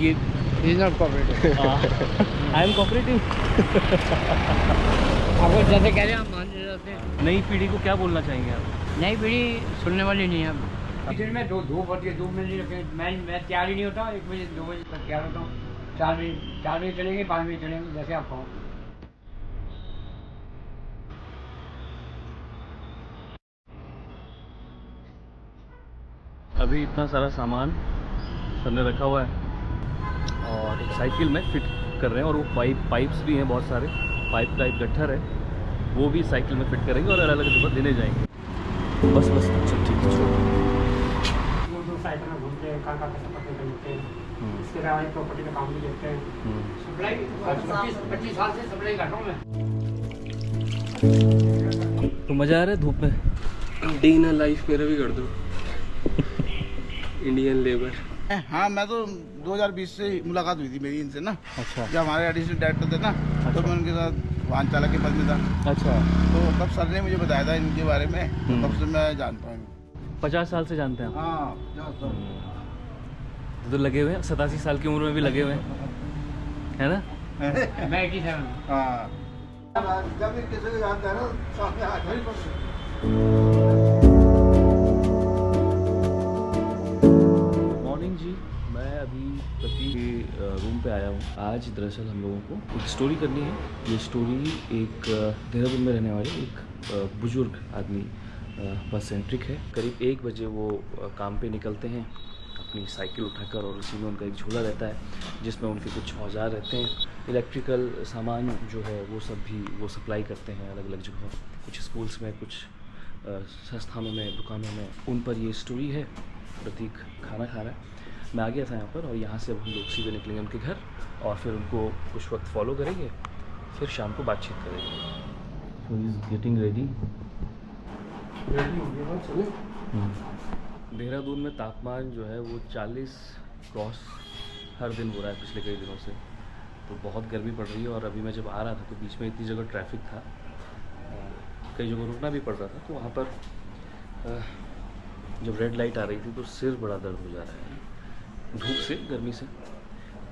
ये is not cooperative. I am cooperative. आपको जैसे कह रहे हैं आप मान जाते हैं। नई पीढ़ी को क्या बोलना चाहेंगे आप? नई पीढ़ी सुनने वाली नहीं है अब। दिन में धूप होती है, धूप में नहीं रखें। मैं तैयार ही नहीं होता, 1 बजे 2 बजे तक तैयार होता हूँ। 4 बजे चलेंगे, 5 बजे चलेंगे, जैसे आप कहो। अभी इतना सारा सामान सर ने रखा हुआ है और एक साइकिल में फिट कर रहे हैं, और वो पाइप्स भी हैं, बहुत सारे पाइप का एक गट्ठर है, वो भी साइकिल में फिट करेंगे और अलग अलग जगह देने जाएंगे। बस सब ठीक है। दो साइकिल में घूमते हैं, कहाँ सफर पे घूमते हैं। इसके अलावा एक प्रॉपर्टी का काम भी देखते हैं। सप्लाई 25 साल से सप्लाई कर रहा हूँ मैं। तो मज़ा आ रहा है धूप में? डे इन लाइफ मेरा भी कर दो। Indian labour. हाँ, मैं तो 2020 से मुलाकात हुई थी मेरी इनसे ना। अच्छा। जब हमारे एडिशनल डायरेक्टर थे ना, तो मैं उनके साथ वाहन चालक के पद में था। अच्छा। तो तब सर ने मुझे बताया था इनके बारे में, तो तब से मैं जानता हूँ। 50 साल से जानते हैं आप? हाँ, तो लगे हुए हैं, 87 साल की उम्र में भी लगे हुए हैं, है ना? मैं 87। हाँ, जब किसी को जानता है ना, सामने आ जाए। मॉर्निंग जी, मैं अभी पति के रूम पे आया हूँ। आज दरअसल हम लोगों को एक स्टोरी करनी है। ये स्टोरी एक देहरादून में रहने वाले एक बुजुर्ग आदमी पर सेंट्रिक है। करीब 1 बजे वो काम पे निकलते हैं अपनी साइकिल उठाकर, और उसी में उनका एक झोला रहता है जिसमें उनके कुछ औजार रहते हैं, इलेक्ट्रिकल सामान जो है वो सब भी वो सप्लाई करते हैं अलग अलग जगह, कुछ स्कूल्स में, कुछ संस्थानों में, दुकानों में। उन पर ये स्टोरी है। प्रतीक खाना खा रहा है, मैं आ गया था यहाँ पर, और यहाँ से अब हम लोग सीधे निकलेंगे उनके घर और फिर उनको कुछ वक्त फॉलो करेंगे, फिर शाम को बातचीत करेंगे। So he is getting ready. Dehradun में तापमान जो है वो 40 क्रॉस हर दिन हो रहा है पिछले कई दिनों से, तो बहुत गर्मी पड़ रही है। और अभी मैं जब आ रहा था तो बीच में इतनी जगह ट्रैफिक था, कई जगह रुकना भी पड़ रहा था, तो वहाँ पर जब रेड लाइट आ रही थी तो सिर बड़ा दर्द हो जा रहा है धूप से, गर्मी से,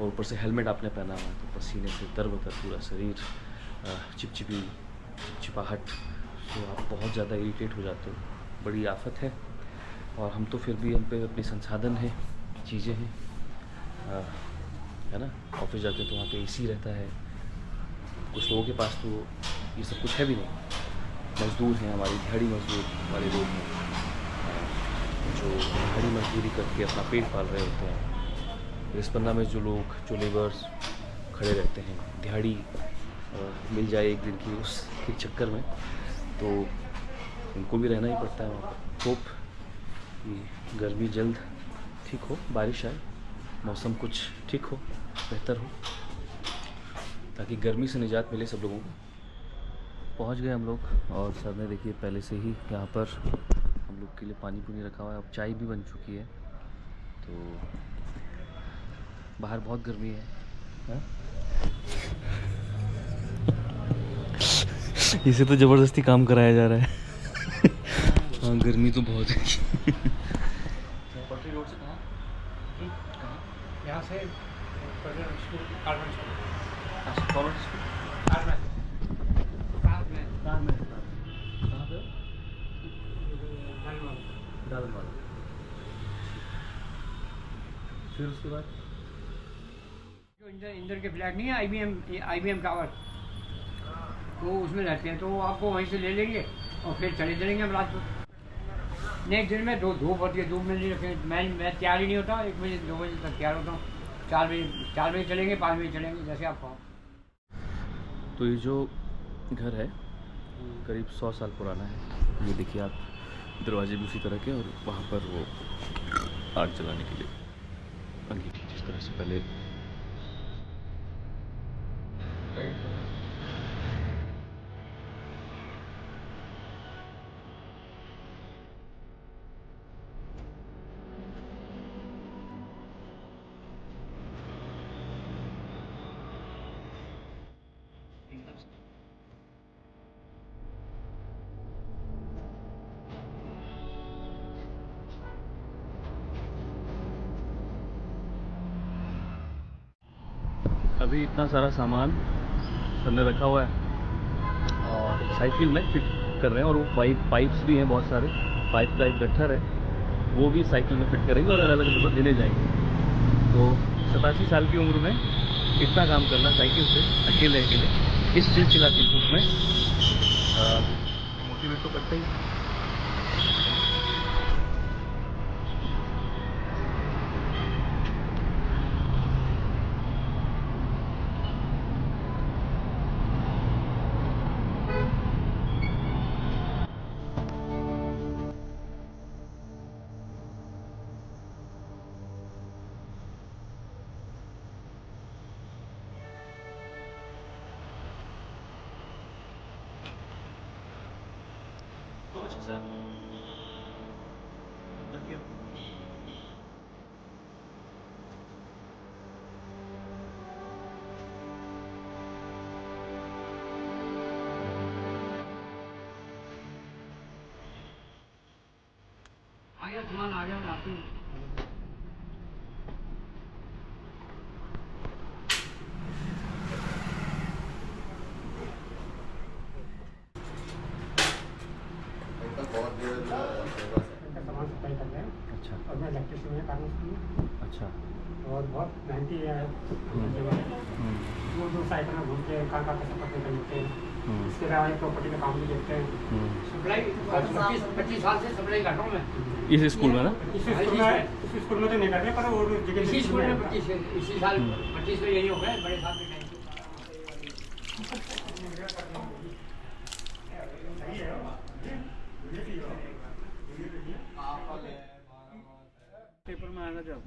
और ऊपर से हेलमेट आपने पहना हुआ है तो पसीने से तरबतर पूरा शरीर, चिपचिपाहट, तो आप बहुत ज़्यादा इरिटेट हो जाते हो। बड़ी आफत है। और हम तो फिर भी हम पे अपने संसाधन हैं, चीज़ें हैं, है ना। ऑफिस जाते तो वहाँ पे एसी रहता है, कुछ लोगों के पास तो ये सब कुछ है भी नहीं। मज़दूर हैं हमारी, दिहाड़ी मज़दूर वाले लोग हैं जो दिहाड़ी मजदूरी करके अपना पेट पाल रहे होते हैं। रिस्पन्ना में जो लोग, जो लेबर्स खड़े रहते हैं, दिहाड़ी मिल जाए एक दिन की उसके चक्कर में, तो उनको भी रहना ही पड़ता है वहाँ पर। होप कि गर्मी जल्द ठीक हो, बारिश आए, मौसम कुछ ठीक हो, बेहतर हो, ताकि गर्मी से निजात मिले सब लोगों को। पहुँच गए हम लोग, और सर ने देखिए पहले से ही यहाँ पर हम लोग के लिए पानी पुनी रखा हुआ है। अब चाय भी बन चुकी है। तो बाहर बहुत गर्मी है, इसे तो ज़बरदस्ती काम कराया जा रहा है। हाँ, गर्मी तो बहुत है। पटरी रोड से कहाँ? यहाँ से कॉन्वेंट फिर उसके बाद जो इंदर के फ्लैट नहीं है, IBM टावर, तो उसमें रहते हैं, तो आपको वहीं से ले लेंगे और फिर चले चलेंगे हम रात। नेक्स्ट दिन में धूप होती है, धूप में नहीं रखें। मैं तैयार ही नहीं होता, 1 बजे 2 बजे तक तैयार होता हूँ। 4 बजे चलेंगे, 5 बजे चलेंगे, जैसे आप कहो। तो ये जो घर है करीब 100 साल पुराना है। ये देखिए आप, दरवाजे भी उसी तरह के, और वहाँ पर वो आग जलाने के लिए अंगीठी जिस तरह से पहले अभी इतना सारा सामान हमने रखा हुआ है और साइकिल में फिट कर रहे हैं, और वो पाइप्स भी हैं बहुत सारे, पाइप का एक गट्ठर है, वो भी साइकिल में फिट करेंगे और अलग अलग जगह देने जाएंगे। तो 87 साल की उम्र में इतना काम करना साइकिल से अकेले इस चिलचिलाती धूप में मोटिवेट तो करता ही। सामान आ गया मैं आपको सामान सप्लाई कर रहे हैं। अच्छा और मैं इलेक्ट्रिशियन है कारण उसकी, अच्छा। और बहुत मेहनती है। दूर साइकिल में घूमते हैं, कहाँ का सफर कर लेते हैं। इसके अलावा प्रॉपर्टी का काम भी देखते हैं। सप्लाई 25 साल से सप्लाई कर रहा हूँ मैं इस स्कूल में ना। इस स्कूल में तो नहीं कर रहे, पर वो इसी स्कूल में 25 इसी साल 25 में यही हो गए बड़े साल में। पेपर में आएगा जब।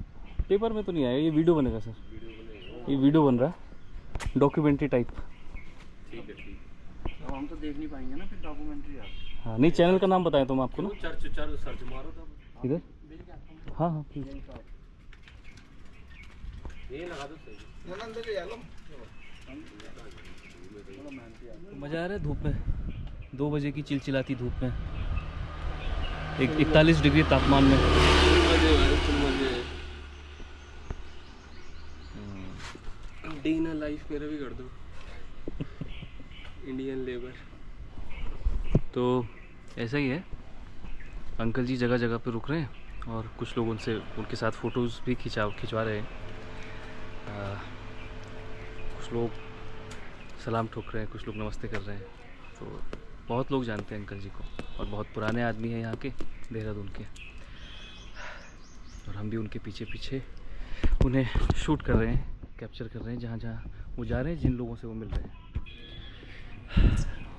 पेपर में तो नहीं आएगा, ये वीडियो बनेगा सर, ये वीडियो बन रहा है डॉक्यूमेंट्री टाइप। ठीक है ठीक। अब हम तो देख नहीं पाएंगे ना फिर डॉक्यूमेंट्री आप। हाँ नहीं, चैनल का नाम बताया तो मैं आपको ना। सर्च मारो तब इधर। हाँ हाँ प्लीज। ये लगा दो सही। मज़ा आ रहा है धूप में, 2 बजे की चिलचिलाती धूप में, 41 डिग्री तापमान में। डे इन लाइफ मेरा भी कर दो इंडियन लेबर। तो ऐसा ही है, अंकल जी जगह जगह पे रुक रहे हैं और कुछ लोग उनके साथ फ़ोटोज़ भी खिंचवा रहे हैं। कुछ लोग सलाम ठोक रहे हैं, कुछ लोग नमस्ते कर रहे हैं। तो बहुत लोग जानते हैं अंकल जी को, और बहुत पुराने आदमी हैं यहाँ के, देहरादून के। और हम भी उनके पीछे पीछे उन्हें शूट कर रहे हैं, कैप्चर कर रहे हैं जहाँ जहाँ वो जा रहे हैं, जिन लोगों से वो मिल रहे हैं।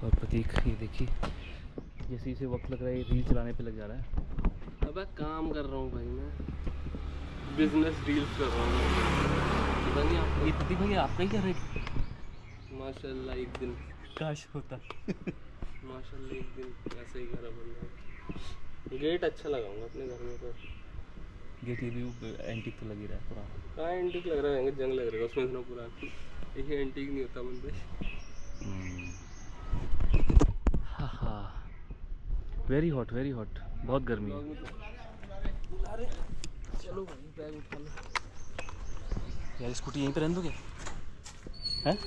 और प्रतीक ये देखिए, जैसे इसे वक्त लग रहा है, रील चलाने पे लग जा रहा है। अब काम कर रहा हूँ भाई, मैं बिजनेस डील्स कर रहा हूँ। पता नहीं आपको। ये प्रतीक भाई आपका ही कर रहे हैं? माशाल्लाह एक दिन काश होता। माशाल्लाह एक दिन ऐसे ही घर बन रहा। गेट अच्छा लगाऊंगा अपने घर में। पर गेट ये भी एंटीक तो लग ही रहा है पुराना। कहाँ एंटीक लग रहा है, जंग लग रहा है उसमें इतना पुराना। ये एंटीक नहीं होता बंदे। हाँ हाँ, वेरी हॉट बहुत गर्मी है। चलो भाई बैग उठा लो यार, स्कूटी यहीं पे रहने दोगे? हैं?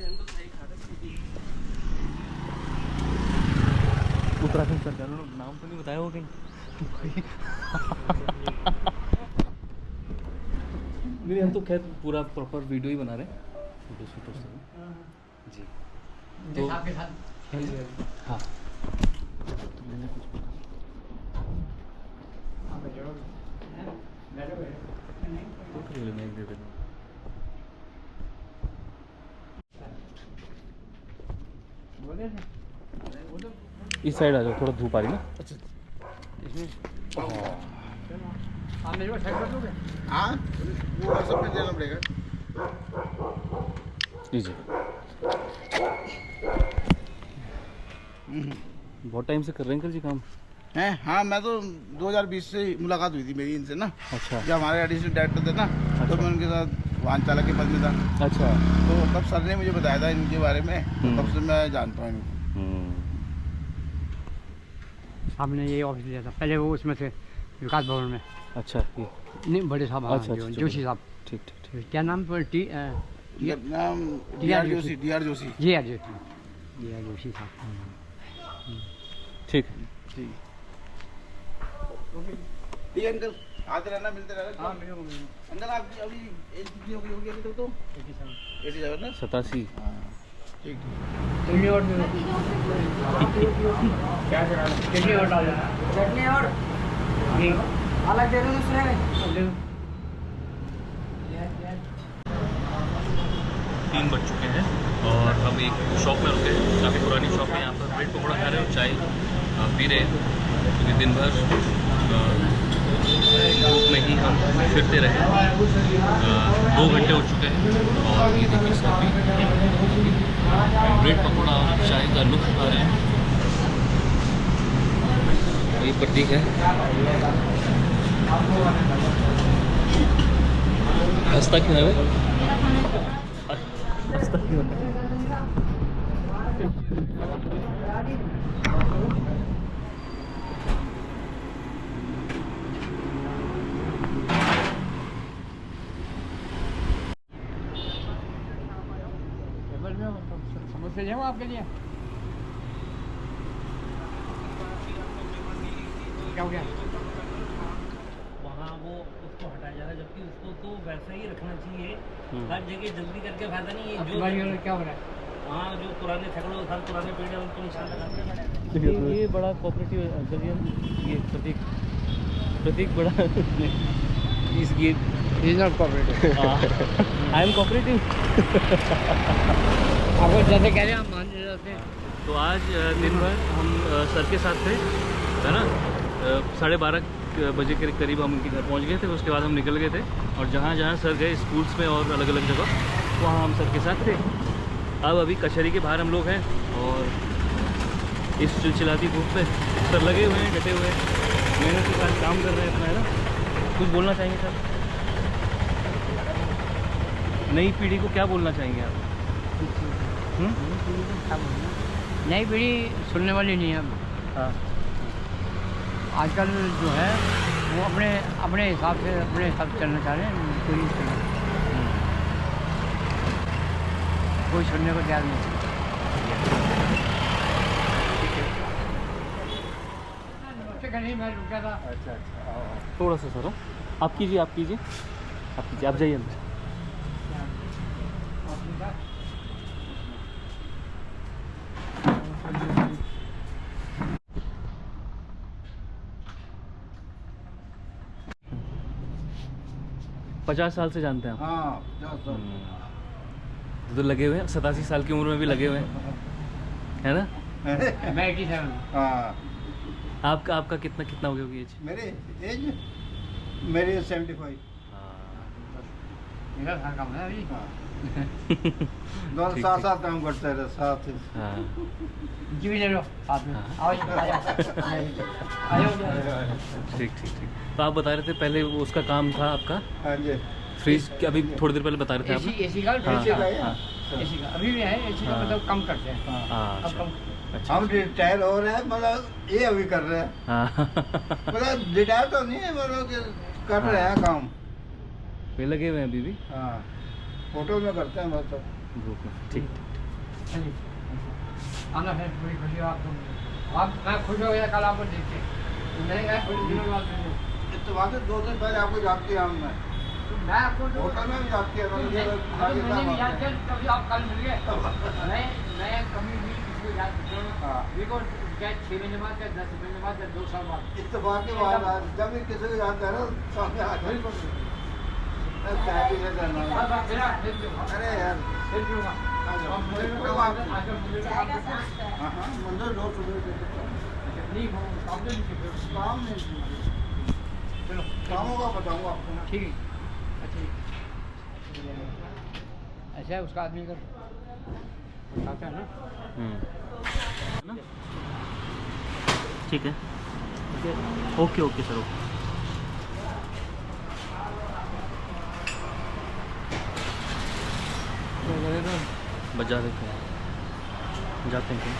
उत्तराखंड सरकार ने नाम तो नहीं बताया हो कहीं? नहीं, हम तो खैर पूरा प्रॉपर वीडियो ही बना रहे हैं, फोटो जी। तो आपके साथ हाँ, तो मैंने कुछ फोटो ले लेना, एक दे देना। इस साइड आ जाओ, थोड़ा धूप आ रही ना। अच्छा इसमें आप मेरे को साइड कर दोगे? हाँ वो सब में देना पड़ेगा। लीजिए। बहुत टाइम से कर रहे हैं अंकल जी काम? हैं हाँ, मैं तो 2020 से मुलाकात हुई थी मेरी इनसे ना। अच्छा। जब हमारे एडिशनल डायरेक्टर थे ना, तो मैं उनके साथ वाहन चालक के पद में था। अच्छा। तो तब सर ने मुझे बताया था इनके बारे में, तो तब से मैं जानता हूँ इनको। हमने ये ऑफिस लिया था पहले, वो उसमें थे विकास भवन में। अच्छा ये नहीं बड़े साहब, हाँ, अच्छा, अच्छा, जोशी साहब। ठीक ठीक ठीक। क्या नाम पर ये नाम DR जोशी जी हाँ जी हाँ जोशी साहब। ठीक है। ठीक ठीक है अंकल, आते रहना, मिलते रहना। हाँ मिलो अंकल आपकी अभी एज कितनी होगी अभी तक तो? 87 ना? 87। हाँ ठीक ठीक। चटनी और दे दो। क्या चटनी और डाल दो। चटनी और अलग दे दो दूसरे में। 3 बज चुके हैं और हम एक शॉप में रुके हैं, काफ़ी पुरानी शॉप है। यहाँ पर ब्रेड पकौड़ा खा रहे हैं और चाय पी रहे हैं, क्योंकि दिन भर धूप में ही हम फिरते रहे। 2 घंटे हो चुके हैं और ये देखिए सब ब्रेड पकौड़ा और चाय का लुत्फ उठा रहे हैं। ये प्रतीक है, हंसता क्यों है वो? हंसता क्यों है? समोसे जाऊँ आपके लिए? क्या हो गया? वहाँ वो उसको हटाया जा रहा है, जबकि उसको तो वैसा ही रखना चाहिए। हर जगह जल्दी करके फायदा नहीं है। तुम्हारी घर में क्या हो रहा है? हाँ, जो पुराने छकड़ों साल पुराने पेड़ है उनको निशान लगाते हैं। ये बड़ा कोऑपरेटिव अंकल जी, ये प्रतीक बड़ा इस ये is not cooperative. I am cooperative. आपको जैसे कह रहे हैं हम मान जाते हैं। तो आज दिन भर हम सर के साथ थे, है ना। 12:30 बजे के करीब हम उनके घर पहुंच गए थे। उसके बाद हम निकल गए थे और जहाँ जहाँ सर गए स्कूल्स में और अलग अलग जगह, वहाँ हम सर के साथ थे। अब अभी कचहरी के बाहर हम लोग हैं और इस चिलचिलाती धूप में सर लगे हुए हैं, डटे हुए हैं, मेहनत के साथ काम कर रहे हैं अपना, है ना। कुछ बोलना चाहेंगे सर? नई पीढ़ी को क्या बोलना चाहेंगे आप? नई पीढ़ी सुनने वाली नहीं है अब। हाँ, आजकल जो है वो अपने हिसाब से चलना चाह रहे हैं। कोई सुनने को तैयार नहीं। नहीं, मैं रुका था। अच्छा, थोड़ा सा सर, आप कीजिए, आप जाइए अंदर। पचास साल से जानते हैं आप? हाँ 50 साल। तो लगे हुए हैं, 87 साल की उम्र में भी लगे हुए हैं, है ना। मैं 87। हाँ आपका कितना हो गया एज? मेरे 75। मेरा था काम है अभी। हाँ दोनों साथ साथ काम करते रहे साथ। हाँ, जी भी ले लो साथ में। हाँ। आओ ठीक। तो आप बता रहे थे पहले वो उसका काम था आपका हाँ जी। फ्रीज के, अभी थोड़ी देर पहले बता रहे थे आप। एसी का हाँ, एसी का हाँ, एसी का अभी भी है। एसी का हाँ। मतलब कम करते हैं। हाँ, अब अच्छा, कम। अच्छा। हम रिटायर हो रहे हैं, मतलब ये अभी कर रहे हैं, हाँ मतलब रिटायर तो नहीं है, मतलब कि कर रहे हैं काम। वे लगे हुए हैं अभी भी हाँ होटल में करते हैं बस। ग्रुप में। ठीक। चलिए आना है, बड़ी खुशी है आपको। आप मैं खुश हो गया कल आपको देख के। नहीं मैं खुश दिनों बाद तो बात है 2 दिन पहले आपको जानती है हमने, मैं आपको होटल में भी जानती है, मतलब ये मैंने भी याद किया कभी आप कल मिल गए। मैं कभी भी किसी को याद नहीं करूँगा। हाँ। देखो क्या 6 महीने बाद, क्या 10 महीने बाद, या 2 साल बाद। इत्तेफाक की बात है, जब भी किसी को जानता है ना सामने आ जाए। चाय पी लेते हैं ना। अरे यार फिर पीऊँगा। हाँ मंदिर रोज सुबह नहीं वो काम तो नहीं किया। काम नहीं, चलो कामों का बताऊँगा आपको ना। ठीक है। अच्छा ऐसा है उसका आदमी कर बताता है ना। ठीक है, ओके सर, ओके। बजा देते हैं, जाते हैं कहीं।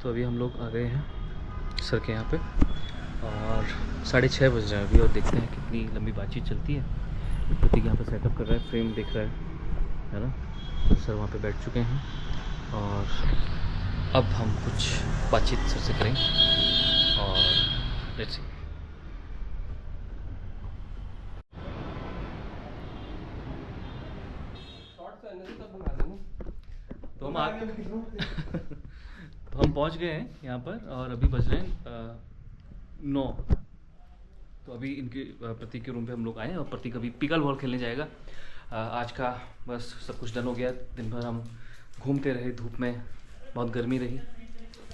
तो अभी हम लोग आ गए हैं सर के यहाँ पे और 6:30 बज रहे हैं अभी और देखते हैं कितनी लंबी बातचीत चलती है। प्रतीक यहाँ पे सेटअप कर रहा है, फ्रेम देख रहा है ना। तो सर वहाँ पे बैठ चुके हैं और अब हम कुछ बातचीत सर से करेंगे और लेट्स सी। तो हम पहुंच गए हैं यहाँ पर और अभी बज रहे हैं 9। तो अभी इनके प्रतीक के रूम पे हम लोग आए हैं और प्रतीक अभी पिकल बॉल खेलने जाएगा। आज का बस सब कुछ डन हो गया। दिन भर हम घूमते रहे, धूप में बहुत गर्मी रही,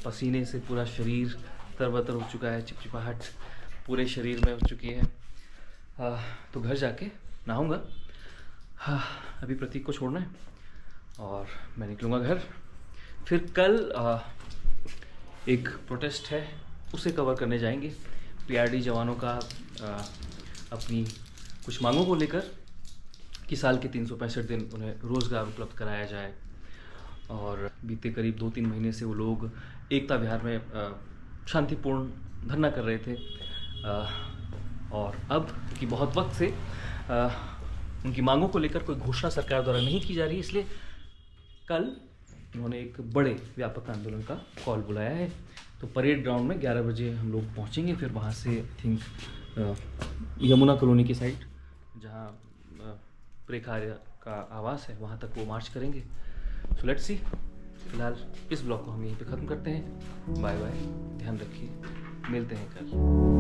पसीने से पूरा शरीर तरबतर हो चुका है, चिपचिपाहट पूरे शरीर में हो चुकी है। तो घर जाके नहाऊंगा। अभी प्रतीक को छोड़ना है और मैं निकलूँगा घर। फिर कल एक प्रोटेस्ट है, उसे कवर करने जाएंगे। पीआरडी जवानों का अपनी कुछ मांगों को लेकर कि साल के 365 दिन उन्हें रोज़गार उपलब्ध कराया जाए। और बीते करीब 2-3 महीने से वो लोग एकता विहार में शांतिपूर्ण धरना कर रहे थे और अब कि बहुत वक्त से उनकी मांगों को लेकर कोई घोषणा सरकार द्वारा नहीं की जा रही, इसलिए कल उन्होंने एक बड़े व्यापक आंदोलन का कॉल बुलाया है। तो परेड ग्राउंड में 11 बजे हम लोग पहुंचेंगे। फिर वहां से आई थिंक यमुना कॉलोनी की साइड जहां प्रेखार्य का आवास है वहां तक वो मार्च करेंगे। So let's see. फिलहाल इस ब्लॉग को हम यहीं पे ख़त्म करते हैं। बाय बाय, ध्यान रखिए, मिलते हैं कल।